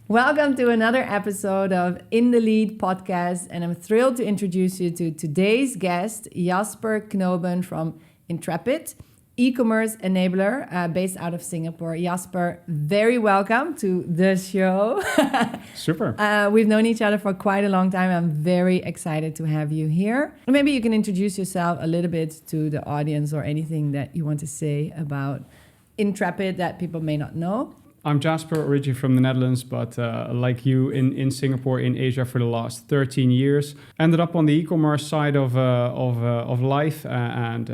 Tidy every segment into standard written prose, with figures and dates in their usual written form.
Welcome to another episode of In the Lead podcast, and I'm thrilled to introduce you to today's guest, Jasper Knoben from Intrepid, e-commerce enabler based out of Singapore. Jasper, very welcome to the show. Super. We've known each other for quite a long time. I'm very excited to have you here. Maybe you can introduce yourself a little bit to the audience or anything that you want to say about Intrepid that people may not know. I'm Jasper, originally from the Netherlands, but like you in Singapore, in Asia for the last 13 years. Ended up on the e-commerce side of life and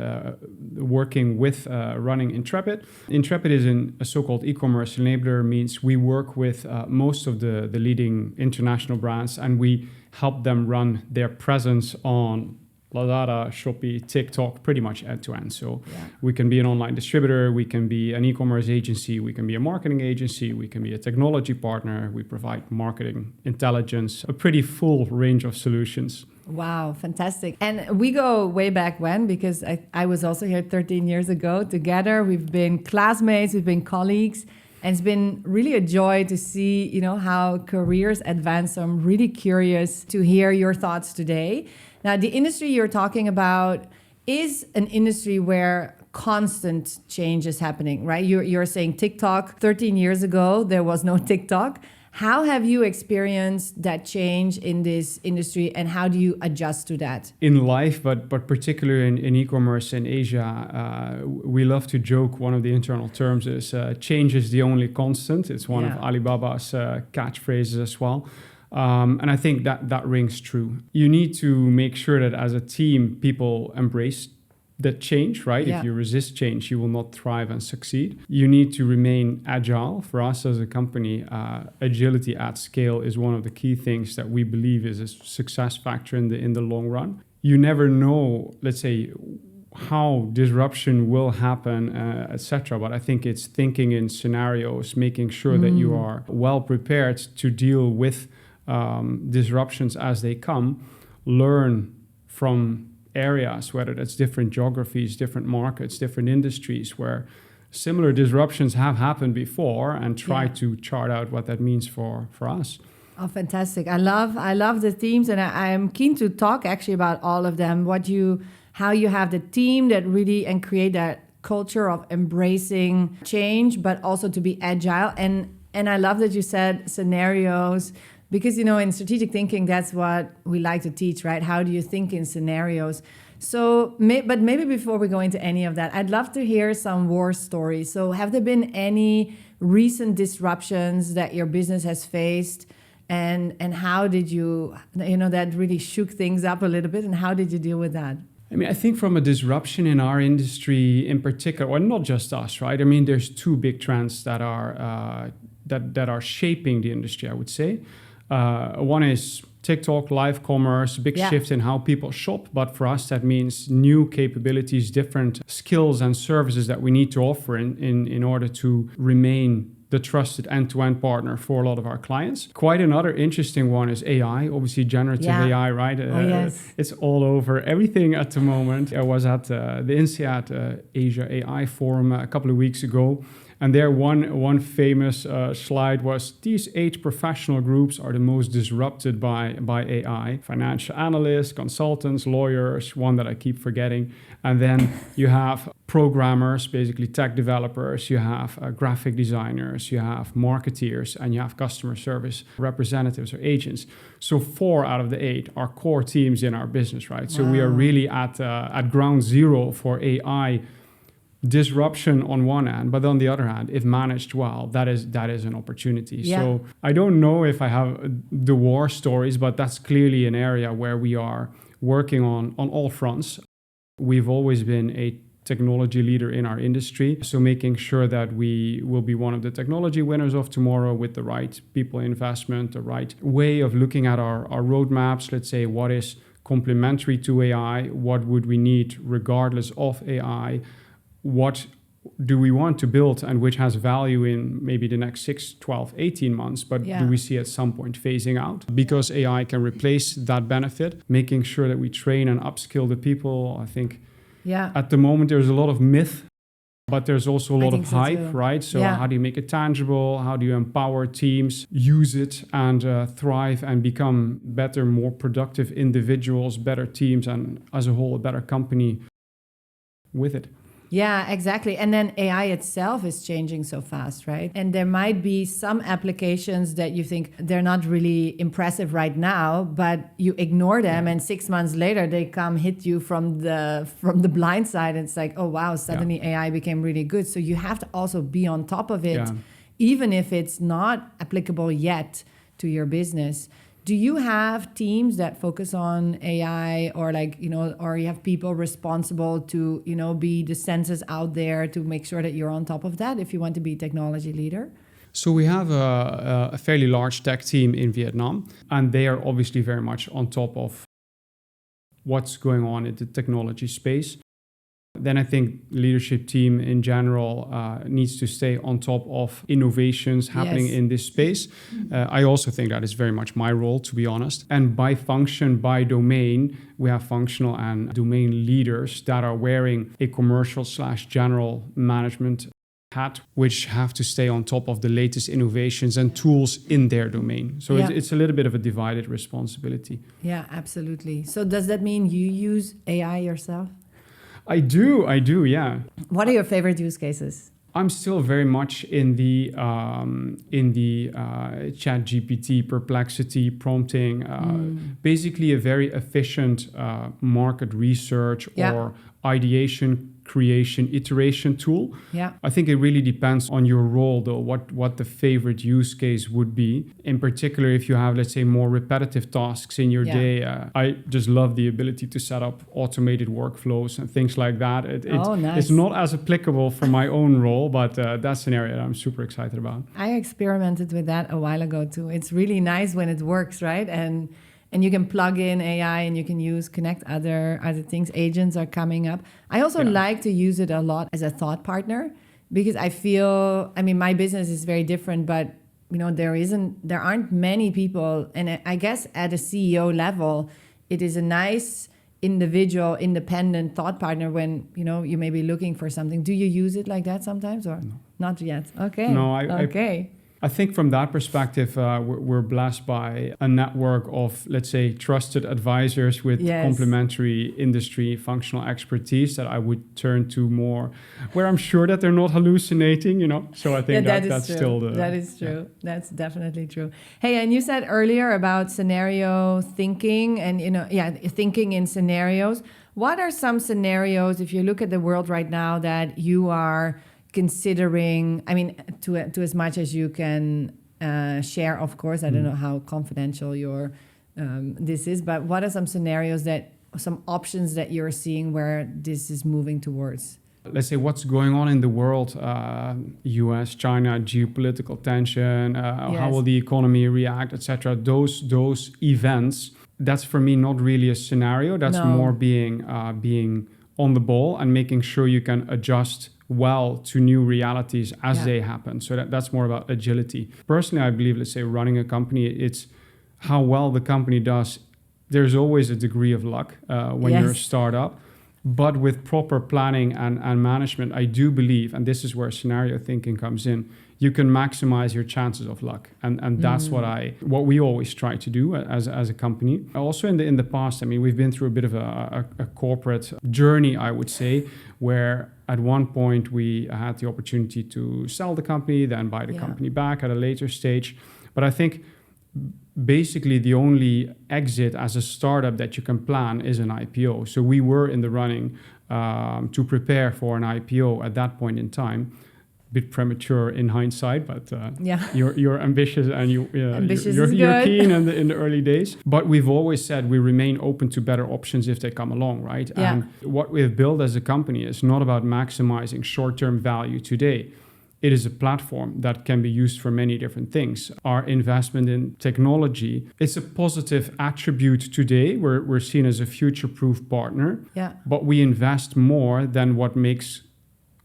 working with running Intrepid. Intrepid is a so-called e-commerce enabler, means we work with most of the leading international brands and we help them run their presence on Lazada, Shopee, TikTok, pretty much end to end. So we can be an online distributor, we can be an e-commerce agency, we can be a marketing agency, we can be a technology partner, we provide marketing intelligence, a pretty full range of solutions. Wow, fantastic. And we go way back when, because I was also here 13 years ago together. We've been classmates, we've been colleagues. And it's been really a joy to see, how careers advance. So I'm really curious to hear your thoughts today. Now, the industry you're talking about is an industry where constant change is happening, right? You're saying TikTok. 13 years ago, there was no TikTok. How have you experienced that change in this industry and how do you adjust to that? In life, but particularly in e-commerce in Asia, we love to joke, one of the internal terms is change is the only constant. It's one of Alibaba's catchphrases as well. And I think that rings true. You need to make sure that as a team, people embrace that change, right? Yeah. If you resist change, you will not thrive and succeed. You need to remain agile. For us as a company, agility at scale is one of the key things that we believe is a success factor in the long run. You never know, let's say, how disruption will happen, etc. But I think it's thinking in scenarios, making sure that you are well prepared to deal with disruptions as they come, learn from areas, whether that's different geographies, different markets, different industries where similar disruptions have happened before and try to chart out what that means for us. Oh, fantastic. I love the themes and I'm keen to talk actually about all of them. How you have the team that really and create that culture of embracing change, but also to be agile. And I love that you said scenarios. Because, in strategic thinking, that's what we like to teach, right? How do you think in scenarios? So, but maybe before we go into any of that, I'd love to hear some war stories. So have there been any recent disruptions that your business has faced? And how did you, that really shook things up a little bit? And how did you deal with that? I mean, I think from a disruption in our industry in particular, or not just us, right? I mean, there's two big trends that are that are shaping the industry, I would say. One is TikTok, live commerce, big shift in how people shop. But for us, that means new capabilities, different skills and services that we need to offer in order to remain the trusted end-to-end partner for a lot of our clients. Quite another interesting one is AI, obviously generative AI, right? It's all over everything at the moment. I was at the INSEAD Asia AI Forum a couple of weeks ago. And there one famous slide was, these 8 professional groups are the most disrupted by AI. Financial analysts, consultants, lawyers, one that I keep forgetting. And then you have programmers, basically tech developers, you have graphic designers, you have marketeers, and you have customer service representatives or agents. So 4 out of the 8 are core teams in our business, right? Wow. So we are really at ground zero for AI disruption on one hand, but on the other hand, if managed well, that is an opportunity. Yeah. So I don't know if I have the war stories, but that's clearly an area where we are working on all fronts. We've always been a technology leader in our industry, so making sure that we will be one of the technology winners of tomorrow with the right people investment, the right way of looking at our roadmaps. Let's say, what is complementary to AI? What would we need regardless of AI? What do we want to build and which has value in maybe the next 6, 12, 18 months, but do we see at some point phasing out? Because AI can replace that benefit, making sure that we train and upskill the people. I think at the moment there's a lot of myth But there's also a lot of hype, right? So how do you make it tangible? How do you empower teams, use it and thrive and become better, more productive individuals, better teams, and as a whole, a better company with it? Yeah, exactly. And then AI itself is changing so fast, right? And there might be some applications that you think they're not really impressive right now, but you ignore them, and 6 months later they come hit you from the blind side. And it's like, oh wow, suddenly AI became really good. So you have to also be on top of it, even if it's not applicable yet to your business. Do you have teams that focus on AI, or or you have people responsible to, be the sensors out there to make sure that you're on top of that if you want to be a technology leader? So we have a fairly large tech team in Vietnam, and they are obviously very much on top of what's going on in the technology space. Then I think leadership team in general needs to stay on top of innovations happening in this space. I also think that is very much my role, to be honest. And by function, by domain, we have functional and domain leaders that are wearing a commercial/general management hat, which have to stay on top of the latest innovations and tools in their domain. So it's a little bit of a divided responsibility. Yeah, absolutely. So does that mean you use AI yourself? I do, yeah. What are your favorite use cases? I'm still very much in the Chat GPT, Perplexity, prompting, basically a very efficient market research or ideation, creation, iteration tool. Yeah. I think it really depends on your role, though, what the favorite use case would be. In particular, if you have, let's say, more repetitive tasks in your day, I just love the ability to set up automated workflows and things like that. Nice. It's not as applicable for my own role, but that's an area that I'm super excited about. I experimented with that a while ago, too. It's really nice when it works, right? And you can plug in AI and you can connect other things. Agents are coming up. I also like to use it a lot as a thought partner, because I feel, my business is very different, but there aren't many people. And I guess at a CEO level, it is a nice individual, independent thought partner when, you may be looking for something. Do you use it like that sometimes, or not yet? Okay. No, I think from that perspective, we're blessed by a network of, let's say, trusted advisors with complementary industry functional expertise that I would turn to more, where I'm sure that they're not hallucinating, So I think that's true. Still the... That is true. Yeah. That's definitely true. Hey, and you said earlier about scenario thinking and, thinking in scenarios. What are some scenarios, if you look at the world right now, that you are considering, to as much as you can share, of course. I don't know how confidential your this is, but what are some scenarios some options that you're seeing where this is moving towards? Let's say what's going on in the world, US, China, geopolitical tension, how will the economy react, etc. Those events, that's for me not really a scenario. That's more being on the ball and making sure you can adjust well to new realities as they happen. So that's more about agility. Personally, I believe, let's say, running a company, it's how well the company does. There's always a degree of luck when you're a startup, but with proper planning and management, I do believe, and this is where scenario thinking comes in, you can maximize your chances of luck. And that's what we always try to do as a company. Also in the past, we've been through a bit of a corporate journey, I would say, where at one point we had the opportunity to sell the company, then buy the company back at a later stage. But I think basically the only exit as a startup that you can plan is an IPO. So we were in the running to prepare for an IPO at that point in time. Bit premature in hindsight, but you're ambitious and you're keen in the early days. But we've always said we remain open to better options if they come along, right? Yeah. And what we have built as a company is not about maximizing short-term value today. It is a platform that can be used for many different things. Our investment in technology, it's a positive attribute today. We're seen as a future-proof partner, but we invest more than what makes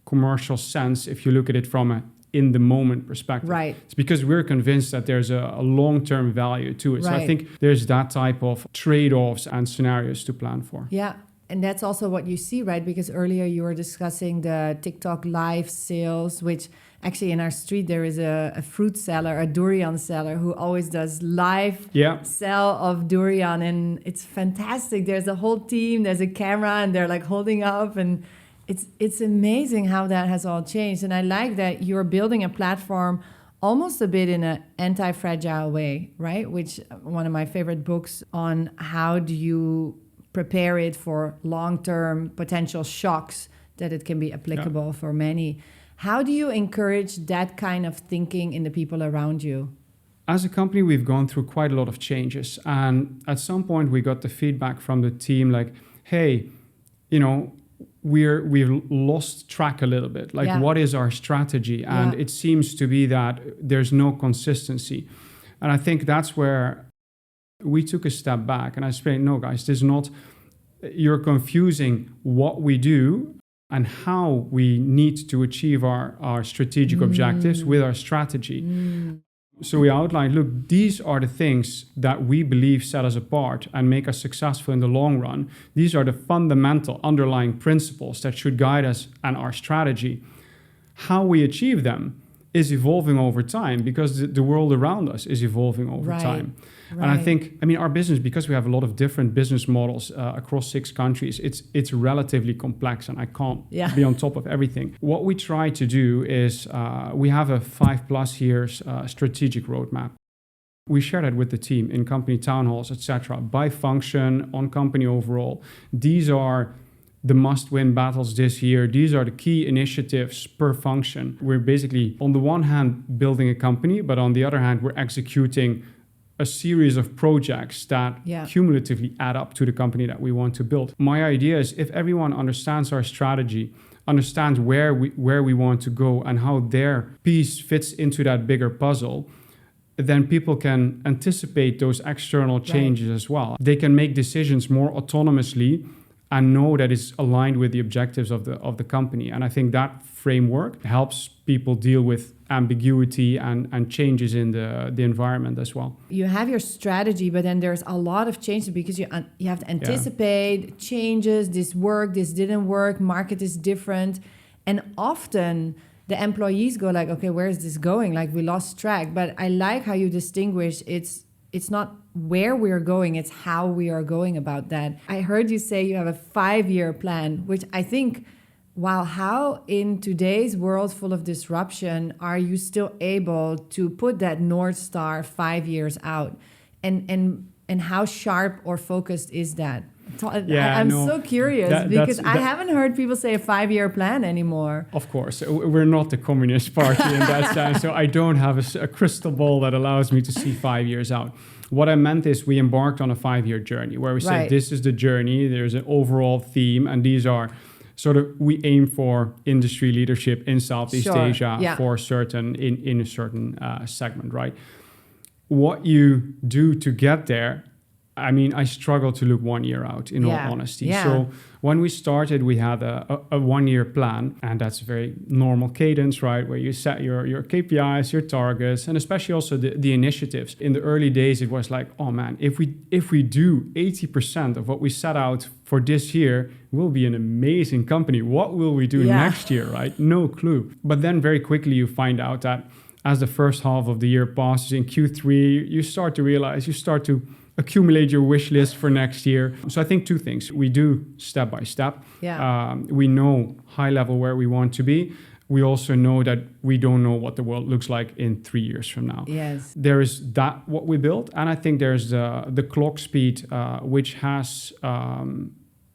commercial sense if you look at it from a in the moment perspective. Right. It's because we're convinced that there's a long-term value to it. So I think there's that type of trade-offs and scenarios to plan for. Yeah. And that's also what you see, right? Because earlier you were discussing the TikTok live sales, which actually in our street there is a fruit seller, a durian seller, who always does live sell of durian, and it's fantastic. There's a whole team, there's a camera, and they're like holding up, and it's amazing how that has all changed. And I like that you're building a platform almost a bit in an anti-fragile way, right? Which one of my favorite books on how do you prepare it for long-term potential shocks, that it can be applicable for many. How do you encourage that kind of thinking in the people around you? As a company, we've gone through quite a lot of changes. And at some point, we got the feedback from the team like, hey, we've lost track a little bit. What is our strategy? And it seems to be that there's no consistency. And I think that's where we took a step back and I explained, no, guys, this is not, you're confusing what we do and how we need to achieve our strategic objectives with our strategy. So we outlined, look, these are the things that we believe set us apart and make us successful in the long run. These are the fundamental underlying principles that should guide us and our strategy. How we achieve them is evolving over time because the world around us is evolving over time. Right. And I think, our business, because we have a lot of different business models across 6 countries, it's relatively complex and I can't be on top of everything. What we try to do is we have a 5+ years strategic roadmap. We share that with the team in company town halls, etc., by function, on company overall. These are the must-win battles this year. These are the key initiatives per function. We're basically, on the one hand, building a company, but on the other hand, we're executing a series of projects that cumulatively add up to the company that we want to build. My idea is if everyone understands our strategy, understands where we want to go and how their piece fits into that bigger puzzle, then people can anticipate those external changes as well. They can make decisions more autonomously and know that it's aligned with the objectives of the company. And I think that framework helps people deal with ambiguity and changes in the environment as well. You have your strategy, but then there's a lot of changes because you have to anticipate changes. This worked, this didn't work, market is different. And often the employees go like, okay, where is this going? Like we lost track. But I like how you distinguish it's not where we're going, it's how we are going about that. I heard you say you have a 5-year plan, which I think, wow, how in today's world full of disruption are you still able to put that North Star 5 years out? And how sharp or focused is that? I'm so curious because I haven't heard people say a 5-year plan anymore. Of course, we're not the Communist Party in that sense, so I don't have a crystal ball that allows me to see 5 years out. What I meant is we embarked on a 5-year journey where we said this is the journey, there's an overall theme, and these are sort of, we aim for industry leadership in Southeast Asia for certain, in a certain segment, right? What you do to get there, I struggle to look 1 year out, in all honesty. Yeah. So when we started, we had a 1-year plan, and that's a very normal cadence, right? Where you set your KPIs, your targets, and especially also the initiatives. In the early days, it was like, oh man, if we do 80% of what we set out for this year, we'll be an amazing company. What will we do next year, right? No clue. But then very quickly you find out that as the first half of the year passes, in Q3, you start to realize, you start to accumulate your wish list for next year. So I think 2 things. We do step by step. We know high level where we want to be. We also know that we don't know what the world looks like in 3 years from now. Yes. There is that what we built. And I think there's the clock speed, which has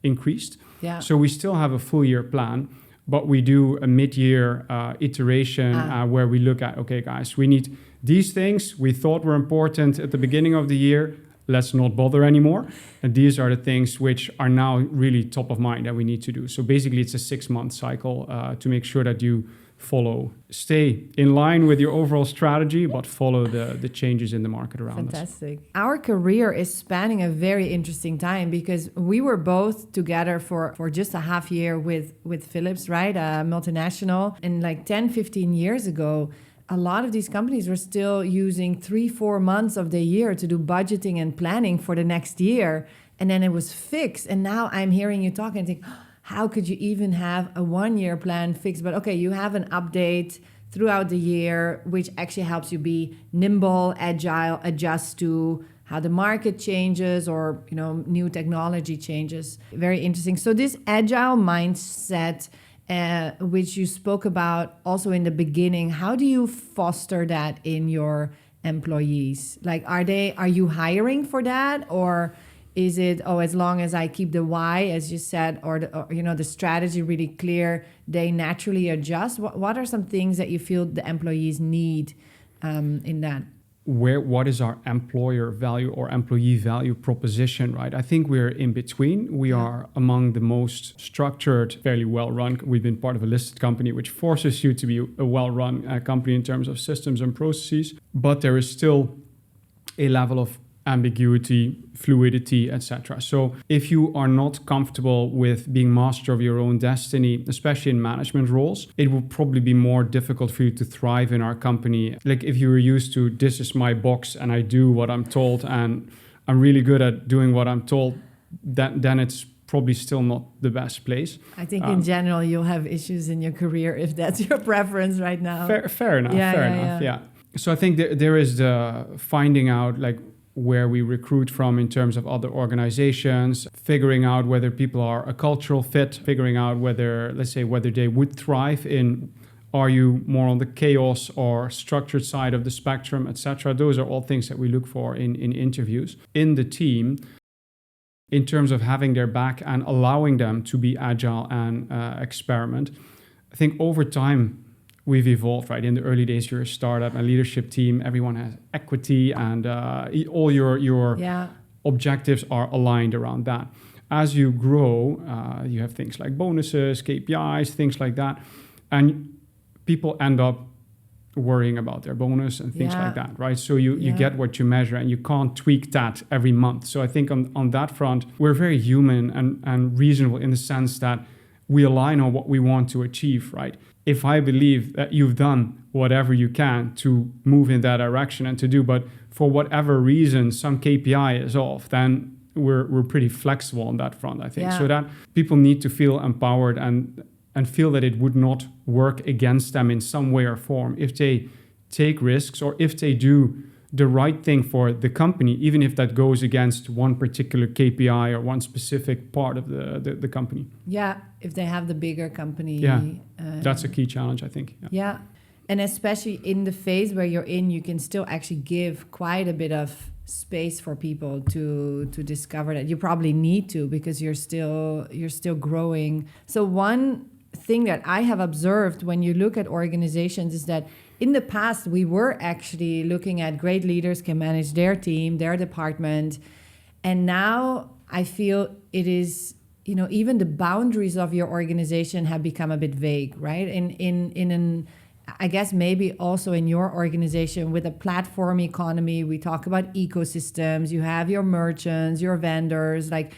increased. Yeah. So we still have a full year plan, but we do a mid-year iteration where we look at, okay, guys, we need these things we thought were important at the beginning of the year. Let's not bother anymore. And these are the things which are now really top of mind that we need to do. So basically it's a 6-month cycle to make sure that you stay in line with your overall strategy, but follow the changes in the market around us. Fantastic. Our career is spanning a very interesting time because we were both together for just a half year with Philips, right? A multinational. And like 10, 15 years ago, a lot of these companies were still using 3-4 months of the year to do budgeting and planning for the next year. and then it was fixed. And now I'm hearing you talk and think, how could you even have a 1-year plan fixed? But okay, you have an update throughout the year, which actually helps you be nimble, agile, adjust to how the market changes or, you know, new technology changes. Very interesting. So this agile mindset, which you spoke about also in the beginning, how do you foster that in your employees? Like, are you hiring for that, or is it, as long as I keep the why, as you said, or the strategy really clear, they naturally adjust? What are some things that you feel the employees need in that? What is our employer value or employee value proposition, right? I think we're in between. We are among the most structured, fairly well-run. We've been part of a listed company, which forces you to be a well-run company in terms of systems and processes. But there is still a level of ambiguity, fluidity, etc. So if you are not comfortable with being master of your own destiny, especially in management roles, it will probably be more difficult for you to thrive in our company. Like if you were used to, this is my box and I do what I'm told and I'm really good at doing what I'm told, then it's probably still not the best place. I think in general, you'll have issues in your career if that's your preference right now. Fair enough. Yeah. So I think there is the finding out like where we recruit from in terms of other organizations, figuring out whether people are a cultural fit, figuring out whether they would thrive in, are you more on the chaos or structured side of the spectrum, etc. Those are all things that we look for in interviews. In the team, in terms of having their back and allowing them to be agile and experiment, I think over time, we've evolved, right? In the early days, you're a startup, a leadership team, everyone has equity and all your objectives are aligned around that. As you grow, you have things like bonuses, KPIs, things like that. And people end up worrying about their bonus and things like that, right? So you get what you measure and you can't tweak that every month. So I think on that front, we're very human and reasonable in the sense that we align on what we want to achieve, right? If I believe that you've done whatever you can to move in that direction and to do, but for whatever reason, some KPI is off, then we're pretty flexible on that front, I think. So that people need to feel empowered and feel that it would not work against them in some way or form if they take risks or if they do the right thing for the company, even if that goes against one particular KPI or one specific part of the company. Yeah, if they have the bigger company. Yeah, that's a key challenge, I think. Yeah, and especially in the phase where you're in, you can still actually give quite a bit of space for people to discover that. You probably need to because you're still growing. So one thing that I have observed when you look at organizations is that in the past, we were actually looking at great leaders can manage their team, their department. And now I feel it is, even the boundaries of your organization have become a bit vague, right? I guess maybe also in your organization with a platform economy, we talk about ecosystems, you have your merchants, your vendors, like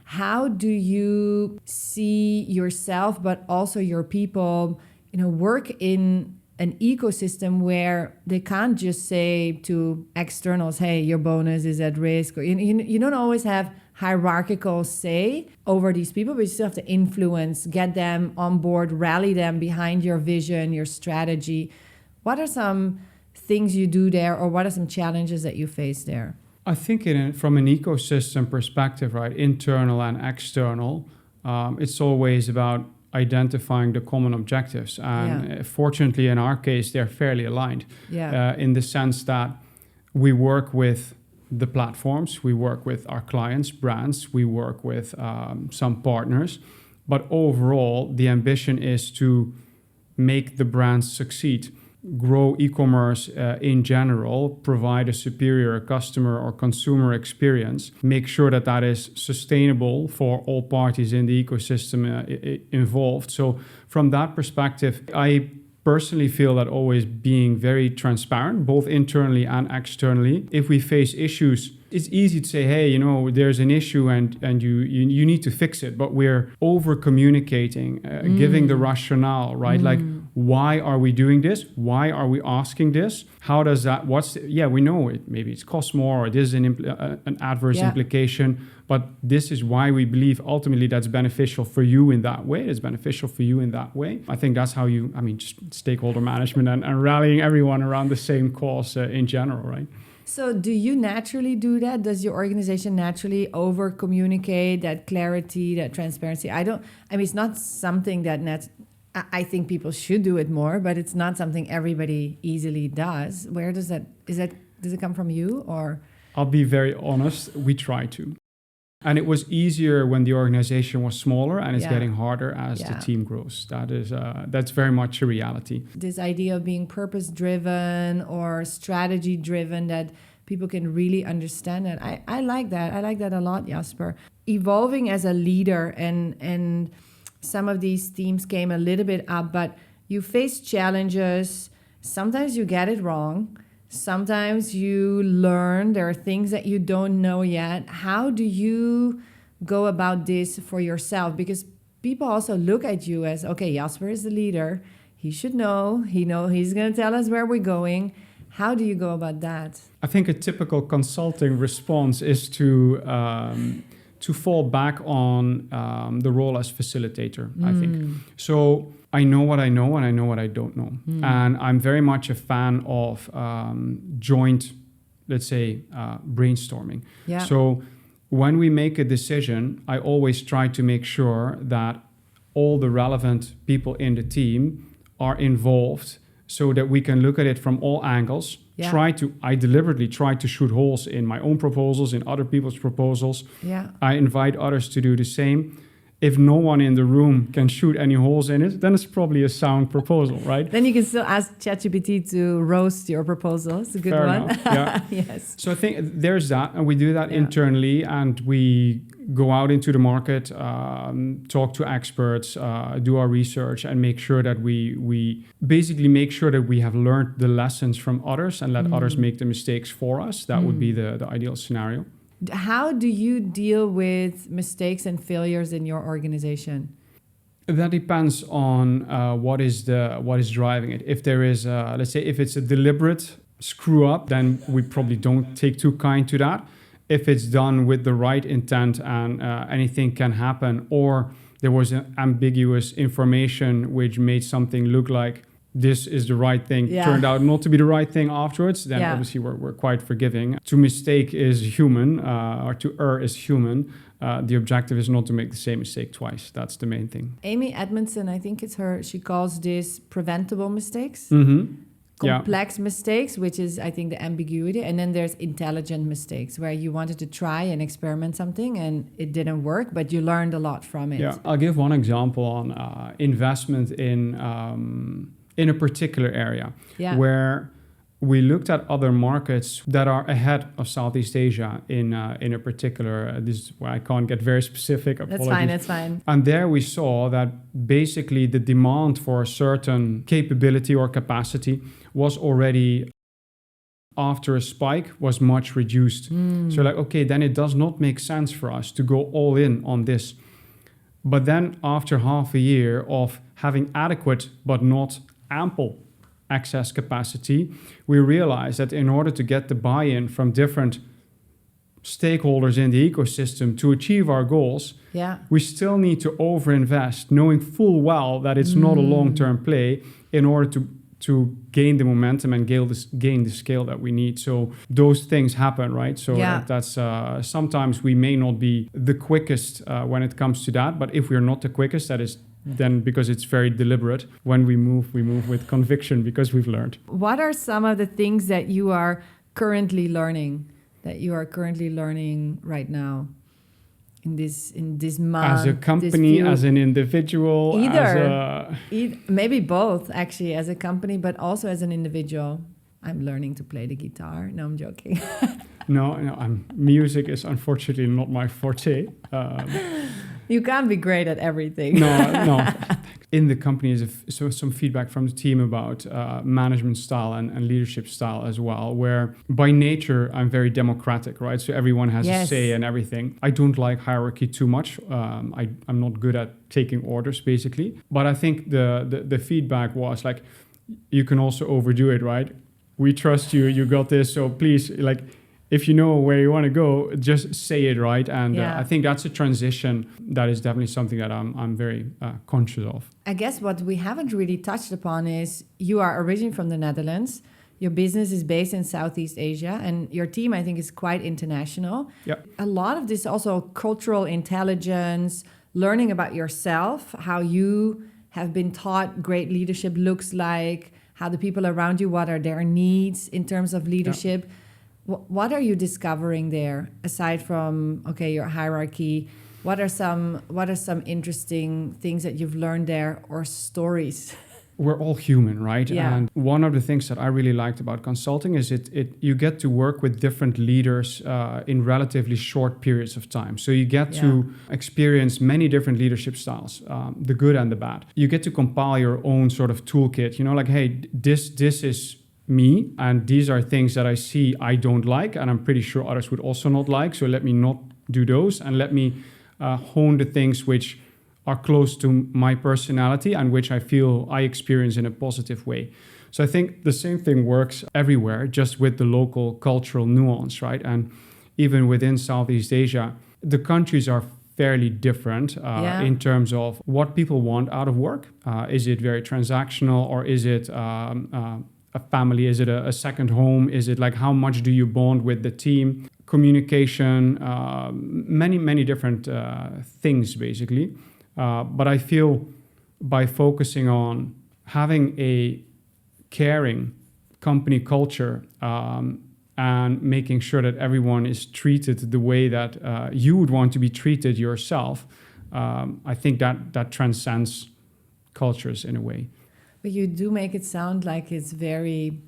how do you see yourself, but also your people, work in an ecosystem where they can't just say to externals, hey, your bonus is at risk. Or you don't always have hierarchical say over these people, but you still have to influence, get them on board, rally them behind your vision, your strategy. What are some things you do there, or what are some challenges that you face there? I think from an ecosystem perspective, right, internal and external, it's always about identifying the common objectives. And fortunately, in our case, they're fairly aligned in the sense that we work with the platforms, we work with our clients, brands, we work with some partners. But overall, the ambition is to make the brands succeed, grow e-commerce in general, provide a superior customer or consumer experience, make sure that that is sustainable for all parties in the ecosystem involved. So from that perspective, I personally feel that always being very transparent, both internally and externally. If we face issues, it's easy to say, hey, there's an issue and you need to fix it. But we're over communicating, giving the rationale, right? Like, why are we doing this? Why are we asking this? How does that, we know it, maybe it costs more, or this is an adverse implication, but this is why we believe ultimately that's beneficial for you in that way. It's beneficial for you in that way. I think that's how just stakeholder management and rallying everyone around the same cause in general, right? So do you naturally do that? Does your organization naturally over communicate that clarity, that transparency? It's not something that I think people should do it more, but it's not something everybody easily does. Where does does it come from you, or? I'll be very honest, we try to. And it was easier when the organization was smaller, and it's getting harder as the team grows. That's very much a reality. This idea of being purpose-driven or strategy-driven that people can really understand it. I like that. I like that a lot, Jasper. Evolving as a leader and some of these themes came a little bit up, but you face challenges. Sometimes you get it wrong. Sometimes you learn. There are things that you don't know yet. How do you go about this for yourself? Because people also look at you as, okay, Jasper is the leader. He should know. He's going to tell us where we're going. How do you go about that? I think a typical consulting response is to fall back on the role as facilitator, I think. So I know what I know and I know what I don't know. And I'm very much a fan of joint, let's say, brainstorming. Yeah. So when we make a decision, I always try to make sure that all the relevant people in the team are involved so that we can look at it from all angles. Yeah. I deliberately try to shoot holes in my own proposals, in other people's proposals. Yeah. I invite others to do the same. If no one in the room can shoot any holes in it, then it's probably a sound proposal, right? Then you can still ask ChatGPT to roast your proposal. It's a good Fair one. Enough. Yeah. Yes. So I think there's that, and we do that internally, and we go out into the market, talk to experts, do our research, and make sure that we basically make sure that we have learned the lessons from others and let others make the mistakes for us. That would be the ideal scenario. How do you deal with mistakes and failures in your organization? That depends on what is driving it. If there is, let's say, if it's a deliberate screw up, then we probably don't take too kind to that. If it's done with the right intent and anything can happen, or there was an ambiguous information which made something look like this is the right thing, turned out not to be the right thing afterwards, then obviously we're quite forgiving. To mistake is human, or to err is human. The objective is not to make the same mistake twice. That's the main thing. Amy Edmondson, I think it's her, she calls this preventable mistakes. Complex mistakes, which is, I think, the ambiguity. And then there's intelligent mistakes, where you wanted to try and experiment something and it didn't work, but you learned a lot from it. Yeah, I'll give one example on investment in a particular area, where we looked at other markets that are ahead of Southeast Asia in a particular, this is where I can't get very specific, apologies. That's fine. And there we saw that basically the demand for a certain capability or capacity was already, after a spike, was much reduced. So okay, then it does not make sense for us to go all in on this. But then after half a year of having adequate but not ample excess capacity, we realized that in order to get the buy-in from different stakeholders in the ecosystem to achieve our goals, we still need to overinvest, knowing full well that it's not a long-term play, in order to gain the momentum and gain the scale that we need. So those things happen, right? So that's sometimes we may not be the quickest when it comes to that, but if we're not the quickest, that is then because it's very deliberate. When we move with conviction because we've learned. What are some of the things that you are currently learning, right now? In this month, as a company, as an individual, maybe both, actually, as a company, but also as an individual. I'm learning to play the guitar. No, I'm joking. No, music is unfortunately not my forte. You can't be great at everything. No. In the company is some feedback from the team about management style and leadership style as well, where by nature I'm very democratic, right? So everyone has a say in everything. I don't like hierarchy too much. I'm not good at taking orders, basically. But I think the feedback was like, you can also overdo it, right? We trust you. You got this. So please, like, if you know where you want to go, just say it, right? And I think that's a transition that is definitely something that I'm very conscious of. I guess what we haven't really touched upon is you are originally from the Netherlands. Your business is based in Southeast Asia, and your team, I think, is quite international. Yep. A lot of this also cultural intelligence, learning about yourself, how you have been taught great leadership looks like, how the people around you, what are their needs in terms of leadership. Yep. What are you discovering there, aside from, your hierarchy? What are some interesting things that you've learned there, or stories? We're all human, right? Yeah. And one of the things that I really liked about consulting is you get to work with different leaders in relatively short periods of time. So you get to experience many different leadership styles, the good and the bad. You get to compile your own sort of toolkit, like, hey, this is me, and these are things that I see I don't like, and I'm pretty sure others would also not like, so let me not do those, and let me hone the things which are close to my personality and which I feel I experience in a positive way. So I think the same thing works everywhere, just with the local cultural nuance, right? And even within Southeast Asia, the countries are fairly different in terms of what people want out of work. Is it very transactional, or is it a family? Is it a second home? Is it like, how much do you bond with the team? Communication, many different things, basically. But I feel by focusing on having a caring company culture and making sure that everyone is treated the way that you would want to be treated yourself, I think that transcends cultures in a way. But you do make it sound like it's very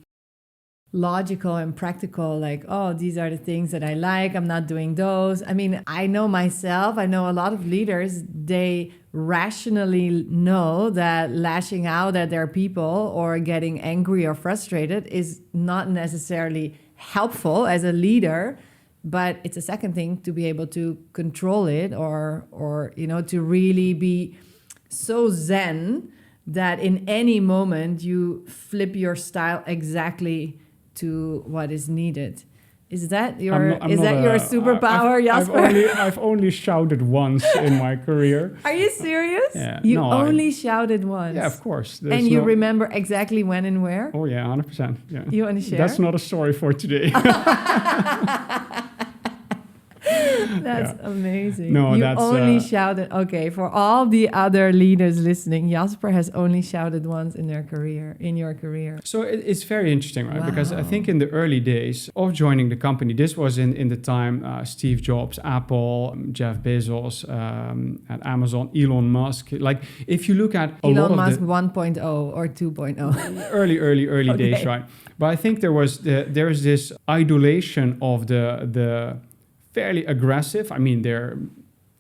logical and practical, like, oh, these are the things that I like, I'm not doing those. I mean, I know myself, I know a lot of leaders, they rationally know that lashing out at their people or getting angry or frustrated is not necessarily helpful as a leader, but it's a second thing to be able to control it or to really be so zen that in any moment you flip your style exactly to what is needed. Is that your superpower, Jasper? I've only shouted once in my career. Are you serious? Yeah, you only shouted once. Yeah, of course. And you remember exactly when and where? Oh yeah, 100%. Yeah. You want to share? That's not a story for today. That's amazing. No, you that's only shouted. Okay, for all the other leaders listening, Jasper has only shouted once in your career. So it's very interesting, right? Wow. Because I think in the early days of joining the company, this was in the time Steve Jobs, Apple, Jeff Bezos, at Amazon, Elon Musk. Like, if you look at Elon Musk 1.0 or 2.0. early days, right? But I think there's this idolation of the fairly aggressive. I mean,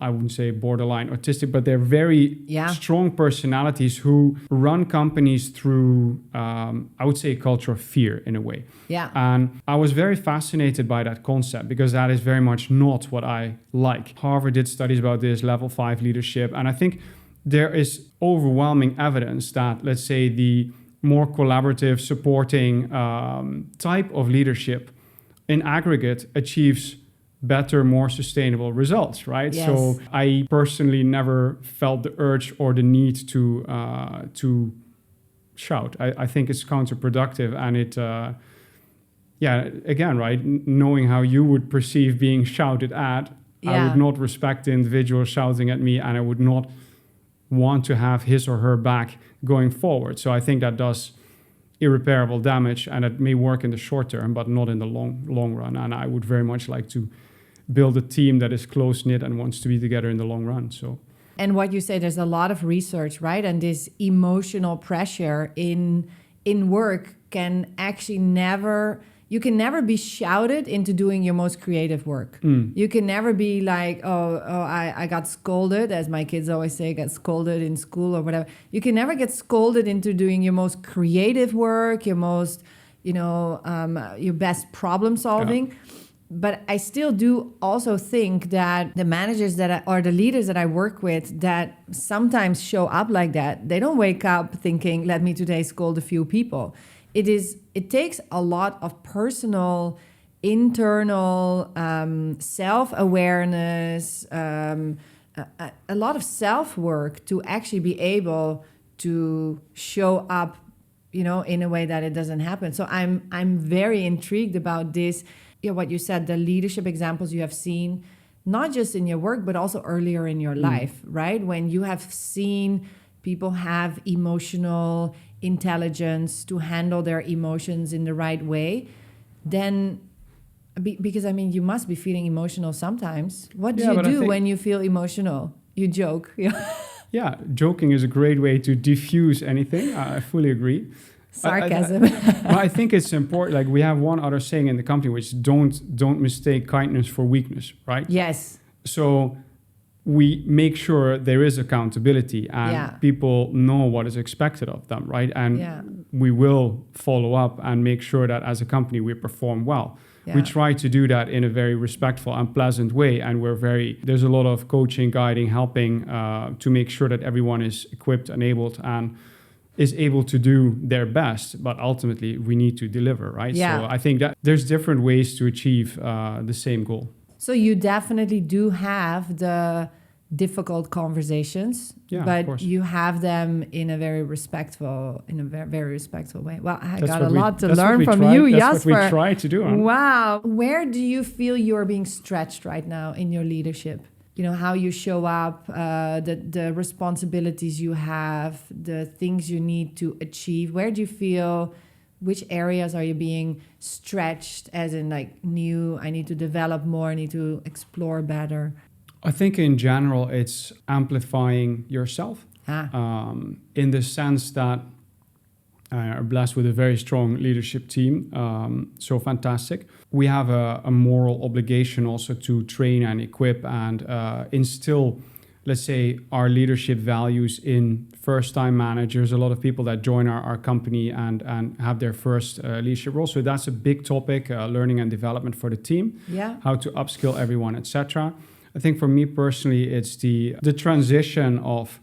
I wouldn't say borderline autistic, but they're very strong personalities who run companies through, I would say, a culture of fear in a way. Yeah. And I was very fascinated by that concept because that is very much not what I like. Harvard did studies about this, level 5 leadership. And I think there is overwhelming evidence that, let's say, the more collaborative, supporting type of leadership in aggregate achieves better, more sustainable results, right? Yes. So I personally never felt the urge or the need to shout. I think it's counterproductive, and it, again, right, knowing how you would perceive being shouted at, I would not respect the individual shouting at me, and I would not want to have his or her back going forward. So I think that does irreparable damage, and it may work in the short term, but not in the long run. And I would very much like to build a team that is close-knit and wants to be together in the long run. So, and what you say, there's a lot of research, right? And this emotional pressure in work can actually never you can never be shouted into doing your most creative work. You can never be like, I got scolded, as my kids always say, got scolded in school or whatever. You can never get scolded into doing your most creative work, your most, your best problem solving. Yeah. But I still do also think that the managers or the leaders that I work with that sometimes show up like that, they don't wake up thinking, let me today scold a few people. It takes a lot of personal, internal self-awareness, a lot of self-work to actually be able to show up, in a way that it doesn't happen. So I'm very intrigued about this. What you said, the leadership examples you have seen, not just in your work, but also earlier in your life, right? When you have seen people have emotional intelligence to handle their emotions in the right way, then, because you must be feeling emotional sometimes. What do you do when you feel emotional? You joke. Yeah, joking is a great way to diffuse anything. I fully agree. Sarcasm. I think it's important. Like, we have one other saying in the company, which is don't mistake kindness for weakness, right? Yes. So we make sure there is accountability and people know what is expected of them, right? And we will follow up and make sure that as a company we perform well. Yeah. We try to do that in a very respectful and pleasant way, and there's a lot of coaching, guiding, helping to make sure that everyone is equipped, enabled, and is able to do their best, but ultimately we need to deliver, right? Yeah. So I think that there's different ways to achieve the same goal. So you definitely do have the difficult conversations, but you have them in a very respectful, way. Well, I got a lot to learn from you, Jasper. That's what we try to do. Huh? Wow. Where do you feel you're being stretched right now in your leadership? How you show up, the responsibilities you have, the things you need to achieve. Where do you feel, which areas are you being stretched, as in like I need to develop more, I need to explore better? I think in general, it's amplifying yourself in the sense that are blessed with a very strong leadership team, so fantastic. We have a moral obligation also to train and equip and instill, let's say, our leadership values in first-time managers, a lot of people that join our company and have their first leadership role. So that's a big topic, learning and development for the team, how to upskill everyone, etc. I think for me personally, it's the transition of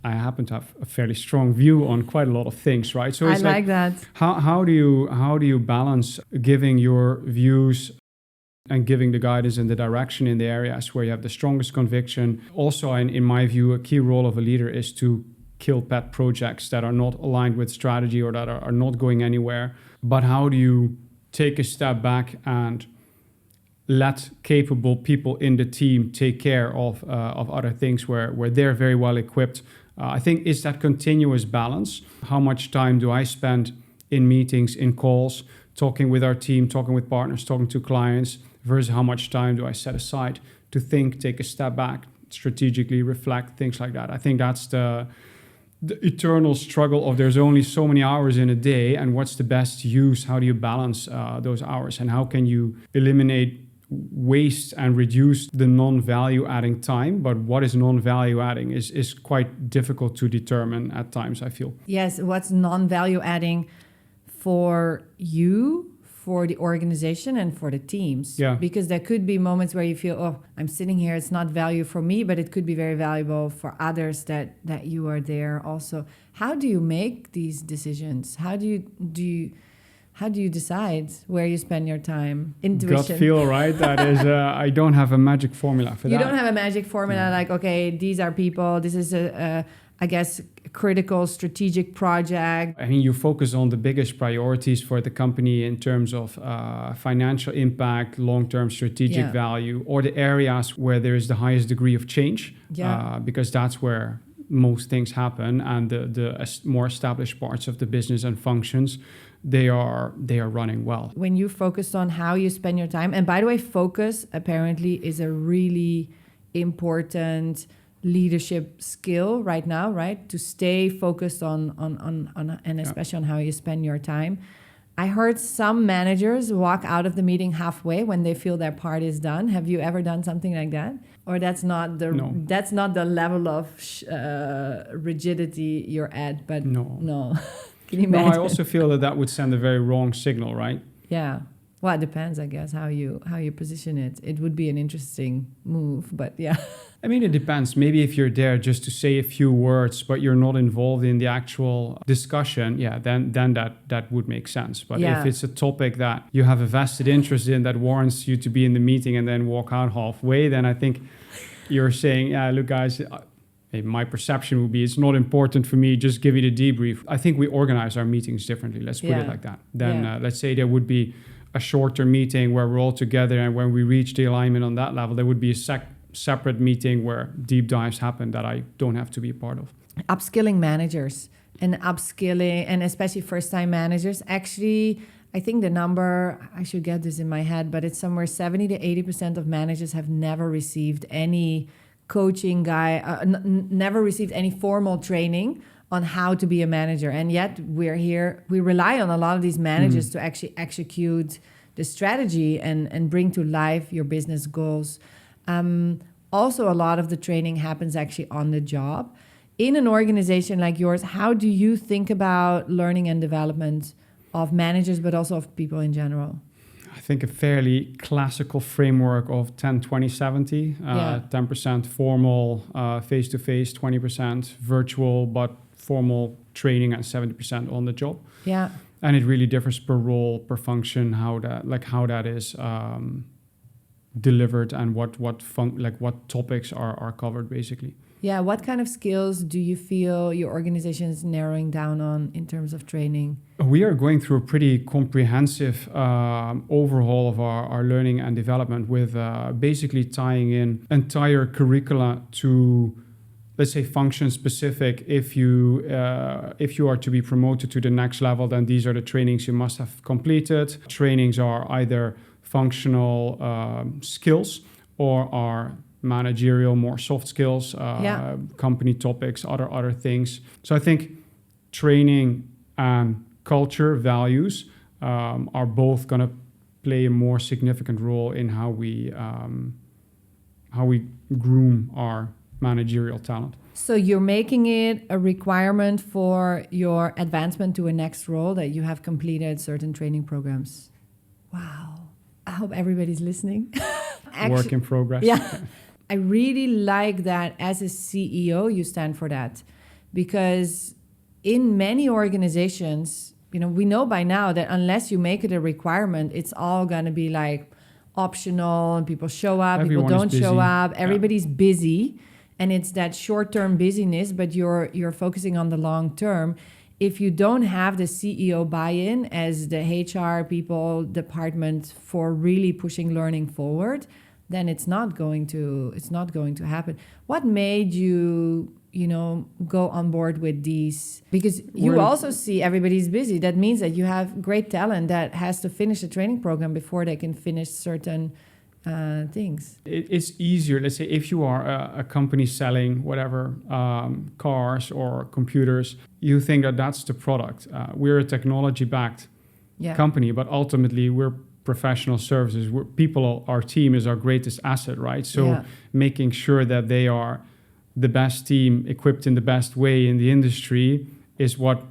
I happen to have a fairly strong view on quite a lot of things, right? So it's like that. How do you balance giving your views and giving the guidance and the direction in the areas where you have the strongest conviction? Also, in my view, a key role of a leader is to kill pet projects that are not aligned with strategy or that are not going anywhere. But how do you take a step back and let capable people in the team take care of other things where they're very well equipped? I think it's that continuous balance. How much time do I spend in meetings, in calls, talking with our team, talking with partners, talking to clients, versus how much time do I set aside to think, take a step back, strategically reflect, things like that. I think that's the eternal struggle of there's only so many hours in a day, and what's the best use? How do you balance those hours? And how can you eliminate waste and reduce the non-value adding time? But what is non-value adding is quite difficult to determine at times, I feel. Yes, what's non-value adding for you, for the organization, and for the teams? Yeah. Because there could be moments where you feel, I'm sitting here, it's not value for me, but it could be very valuable for others that you are there also. How do you make these decisions? How do you decide where you spend your time? Intuition. Gut feel, right? That is, I don't have a magic formula for that. You don't have a magic formula like, okay, these are people, this is I guess, critical strategic project. I mean, you focus on the biggest priorities for the company in terms of financial impact, long-term strategic value, or the areas where there is the highest degree of change, because that's where most things happen, and the more established parts of the business and functions, they are running well. When you focus on how you spend your time, and by the way, focus apparently is a really important leadership skill right now, right? To stay focused on and especially on how you spend your time. I heard some managers walk out of the meeting halfway when they feel their part is done. Have you ever done something like that? Or that's not the No. that's not the level of rigidity you're at? But no. Can you No, imagine? I also feel that would send a very wrong signal, right? Yeah. Well, it depends, I guess, how you position it. It would be an interesting move, but yeah. I mean, it depends. Maybe if you're there just to say a few words, but you're not involved in the actual discussion, then that would make sense. But if it's a topic that you have a vested interest in that warrants you to be in the meeting and then walk out halfway, then I think you're saying, look, guys, my perception would be it's not important for me, just give me the debrief. I think we organize our meetings differently. Let's put it like that. Then let's say there would be a shorter meeting where we're all together, and when we reach the alignment on that level, there would be a separate meeting where deep dives happen that I don't have to be a part of. Upskilling managers and especially first-time managers. Actually, I think the number, I should get this in my head, but it's somewhere 70 to 80% of managers have never received any coaching never received any formal training on how to be a manager. And yet we're here, we rely on a lot of these managers to actually execute the strategy and bring to life your business goals. Also, a lot of the training happens actually on the job. In an organization like yours, how do you think about learning and development of managers, but also of people in general? I think a fairly classical framework of 10, 20, 70. 10% formal, face-to-face, 20% virtual, but formal training, and 70% on the job. Yeah. And it really differs per role, per function, how that is delivered and what topics are covered, basically. Yeah, what kind of skills do you feel your organization is narrowing down on in terms of training? We are going through a pretty comprehensive overhaul of our learning and development, with basically tying in entire curricula to, let's say, function specific. If you are to be promoted to the next level, then these are the trainings you must have completed. Trainings are either functional skills or are managerial, more soft skills, company topics, other things. So I think training and culture, values are both going to play a more significant role in how we groom our managerial talent. So you're making it a requirement for your advancement to a next role that you have completed certain training programs. Wow. I hope everybody's listening. Work in progress. Yeah. I really like that as a CEO, you stand for that. Because in many organizations, we know by now that unless you make it a requirement, it's all going to be like optional, and people show up, people don't show up, everybody's busy. And it's that short-term busyness, but you're focusing on the long term. If you don't have the CEO buy-in as the HR people department for really pushing learning forward, then it's not going to happen. What made you, go on board with these? Because you also see everybody's busy. That means that you have great talent that has to finish a training program before they can finish certain things. It's easier, let's say, if you are a company selling whatever, cars or computers, you think that that's the product. We're a technology-backed company, but ultimately we're professional services. Our team is our greatest asset, right? So making sure that they are the best team, equipped in the best way in the industry, is what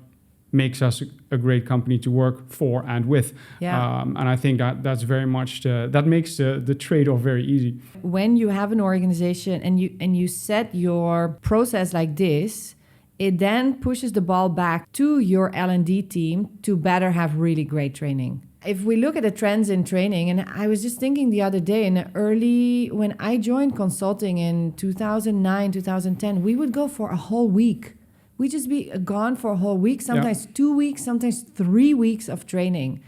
makes us a great company to work for and with. And I think that's very much that makes the trade-off very easy. When you have an organization and you set your process like this, it then pushes the ball back to your L&D team to better have really great training. If we look at the trends in training, and I was just thinking the other day, when I joined consulting in 2009, 2010, we would go for a whole week. We'd just be gone for a whole week, sometimes 2 weeks, sometimes 3 weeks of training.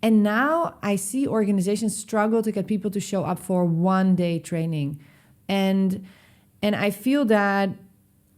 And now I see organizations struggle to get people to show up for 1 day training. And I feel that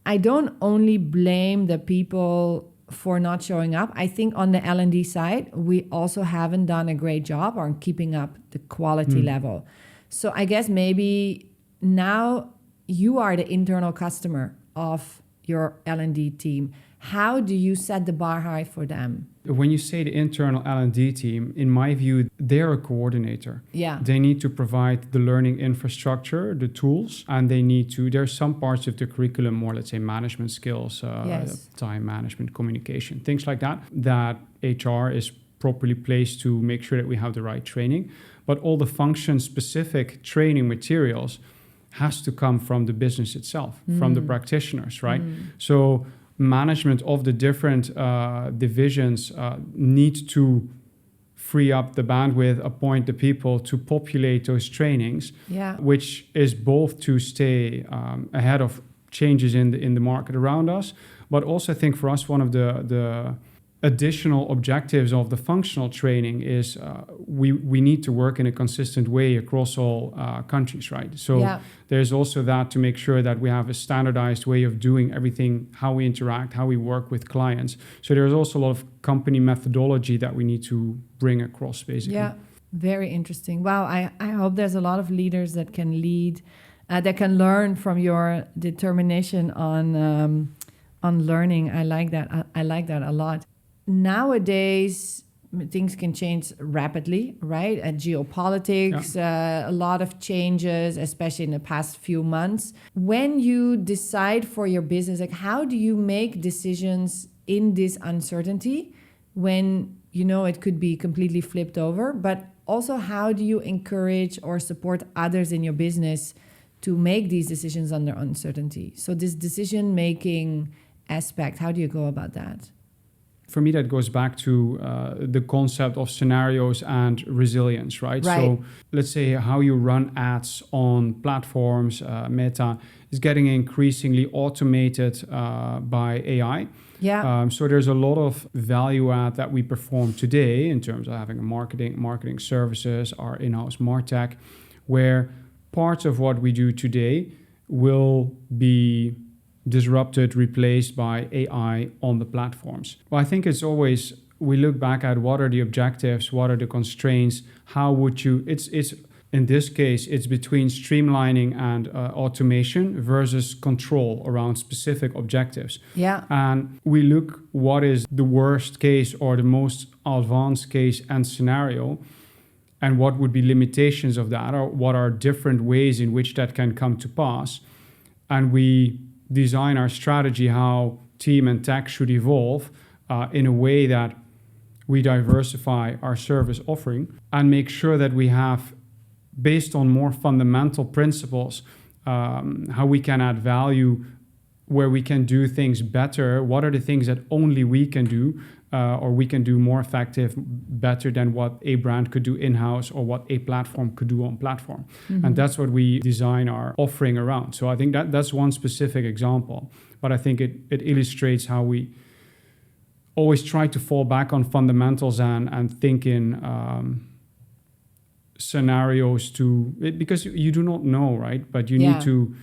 I don't only blame the people for not showing up. I think on the L&D side, we also haven't done a great job on keeping up the quality level. So I guess maybe now you are the internal customer of your L&D team. How do you set the bar high for them? When you say the internal L&D team, in my view, they're a coordinator. Yeah. They need to provide the learning infrastructure, the tools, and there's some parts of the curriculum, more, let's say, management skills, Yes. time management, communication, things like that HR is properly placed to make sure that we have the right training. But all the function-specific training materials has to come from the business itself, from the practitioners, right? So management of the different divisions need to free up the bandwidth, appoint the people to populate those trainings, which is both to stay ahead of changes in the market around us, but also I think for us one of the additional objectives of the functional training is we need to work in a consistent way across all countries, right? So there's also that to make sure that we have a standardized way of doing everything, how we interact, how we work with clients. So there's also a lot of company methodology that we need to bring across, basically. Yeah, very interesting. Wow, I hope there's a lot of leaders that can lead, that can learn from your determination on learning. I like that. I like that a lot. Nowadays, things can change rapidly, right? Geopolitics, a lot of changes, especially in the past few months. When you decide for your business, like how do you make decisions in this uncertainty when you know it could be completely flipped over? But also, how do you encourage or support others in your business to make these decisions under uncertainty? So this decision-making aspect, how do you go about that? For me, that goes back to the concept of scenarios and resilience, right? So let's say how you run ads on platforms, Meta, is getting increasingly automated by AI. Yeah. So there's a lot of value add that we perform today in terms of having a marketing services, our in-house MarTech, where parts of what we do today will be disrupted, replaced by AI on the platforms. Well, I think it's always, we look back at what are the objectives, what are the constraints, how would you, it's in this case, it's between streamlining and automation versus control around specific objectives. Yeah. And we look what is the worst case or the most advanced case and scenario, and what would be limitations of that, or what are different ways in which that can come to pass. And we design our strategy, how team and tech should evolve in a way that we diversify our service offering and make sure that we have, based on more fundamental principles, how we can add value, where we can do things better, what are the things that only we can do, or we can do more effective, better than what a brand could do in-house or what a platform could do on platform. Mm-hmm. And that's what we design our offering around. So I think that's one specific example, but I think it illustrates how we always try to fall back on fundamentals and think in scenarios because you do not know, right? But you need to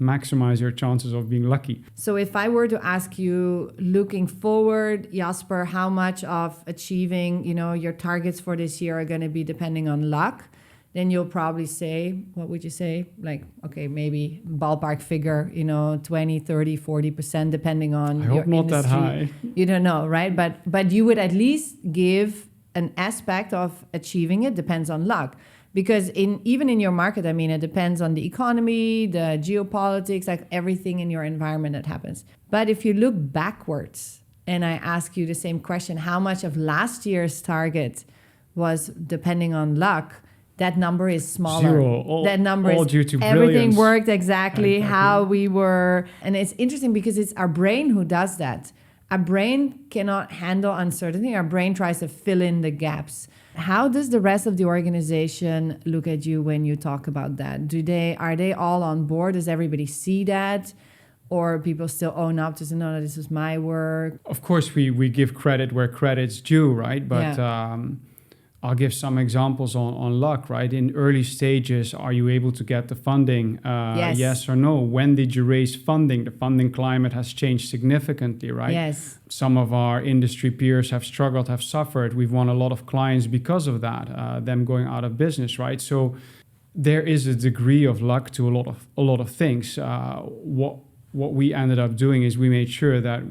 maximize your chances of being lucky. So if I were to ask you, looking forward, Jasper, how much of achieving, your targets for this year are going to be depending on luck, then you'll probably say, what would you say? Like, okay, maybe ballpark figure, 20, 30, 40%, depending on I hope your not industry. That high. You don't know, right? But you would at least give an aspect of achieving it depends on luck. Because even in your market, it depends on the economy, the geopolitics, like everything in your environment that happens. But if you look backwards and I ask you the same question, how much of last year's target was depending on luck, that number is smaller. Zero. That number is due to everything brilliance. Worked exactly how we were. And it's interesting because it's our brain who does that. Our brain cannot handle uncertainty. Our brain tries to fill in the gaps. How does the rest of the organization look at you when you talk about that? Are they all on board? Does everybody see that? Or people still own up to say, no, this is my work? Of course, we give credit where credit's due, right? But I'll give some examples on luck, right? In early stages, are you able to get the funding? Yes or no? When did you raise funding? The funding climate has changed significantly, right? Yes. Some of our industry peers have struggled, have suffered. We've won a lot of clients because of that, them going out of business, right? So there is a degree of luck to a lot of things. what we ended up doing is we made sure that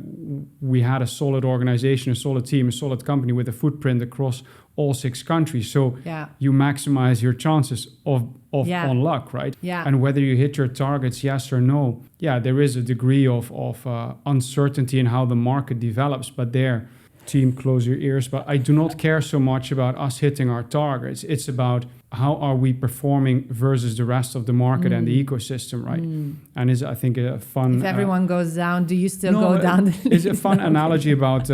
we had a solid organization, a solid team, a solid company with a footprint across all 6 countries. So you maximize your chances of on luck, right? Yeah. And whether you hit your targets, yes or no, there is a degree of uncertainty in how the market develops. But there, team, close your ears. But I do not care so much about us hitting our targets. It's about how are we performing versus the rest of the market and the ecosystem, right? And is, I think, a fun... If everyone goes down, do you still go down? It's a fun analogy about,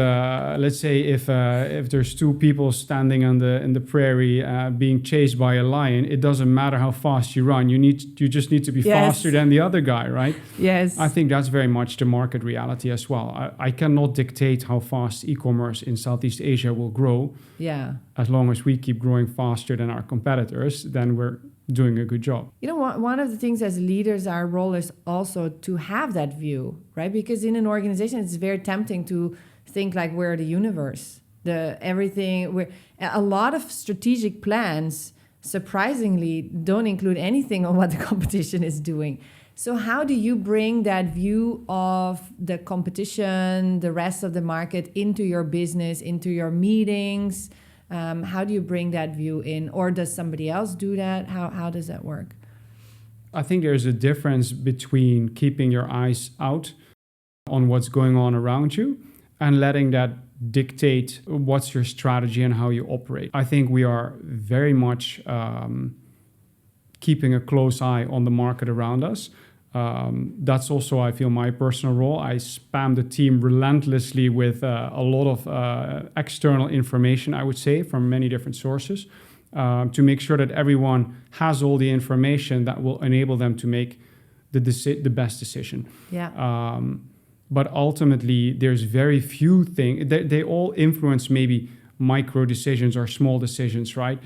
let's say, if there's 2 people standing in the prairie being chased by a lion, it doesn't matter how fast you run. You just need to be faster than the other guy, right? Yes. I think that's very much the market reality as well. I cannot dictate how fast e-commerce in Southeast Asia will grow. Yeah. As long as we keep growing faster than our competitors, then we're doing a good job. You know, one of the things as leaders, our role is also to have that view, right? Because in an organization, it's very tempting to think like we're the universe, a lot of strategic plans, surprisingly, don't include anything on what the competition is doing. So how do you bring that view of the competition, the rest of the market into your business, into your meetings? How do you bring that view in? Or does somebody else do that? How does that work? I think there's a difference between keeping your eyes out on what's going on around you and letting that dictate what's your strategy and how you operate. I think we are very much keeping a close eye on the market around us. That's also, I feel, my personal role. I spam the team relentlessly with a lot of external information, I would say, from many different sources, to make sure that everyone has all the information that will enable them to make the best decision. Yeah. But ultimately, there's very few things. They all influence maybe micro decisions or small decisions, right?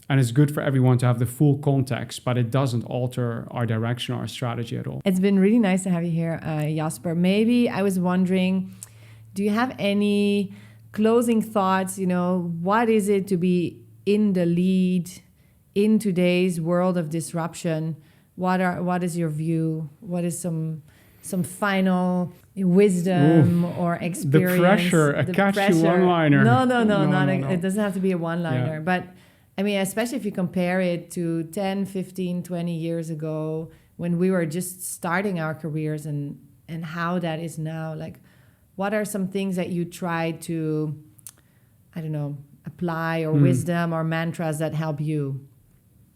And it's good for everyone to have the full context, but it doesn't alter our direction or our strategy at all. It's been really nice to have you here, Jasper. Maybe I was wondering, do you have any closing thoughts? You know, what is it to be in the lead in today's world of disruption? What is your view? What is some final wisdom or experience? The pressure, a catchy one-liner. No. It doesn't have to be a one-liner, but I mean, especially if you compare it to 10, 15, 20 years ago when we were just starting our careers and how that is now. Like, what are some things that you try to, I don't know, apply or wisdom or mantras that help you?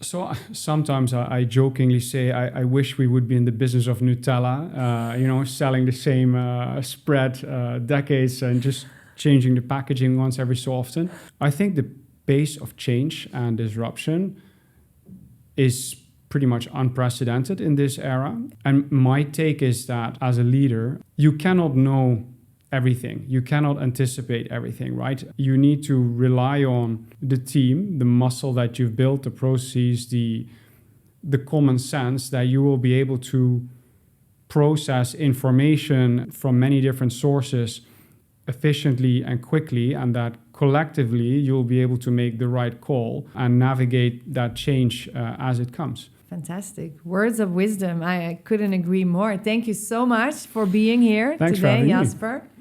So sometimes I jokingly say I wish we would be in the business of Nutella, selling the same spread decades and just changing the packaging once every so often. I think the pace of change and disruption is pretty much unprecedented in this era. And my take is that as a leader, you cannot know everything. You cannot anticipate everything, right? You need to rely on the team, the muscle that you've built, the processes, the common sense that you will be able to process information from many different sources efficiently and quickly, and that collectively you'll be able to make the right call and navigate that change as it comes. Fantastic. Words of wisdom. I couldn't agree more. Thank you so much for being here Thanks today, for having Jasper. Me.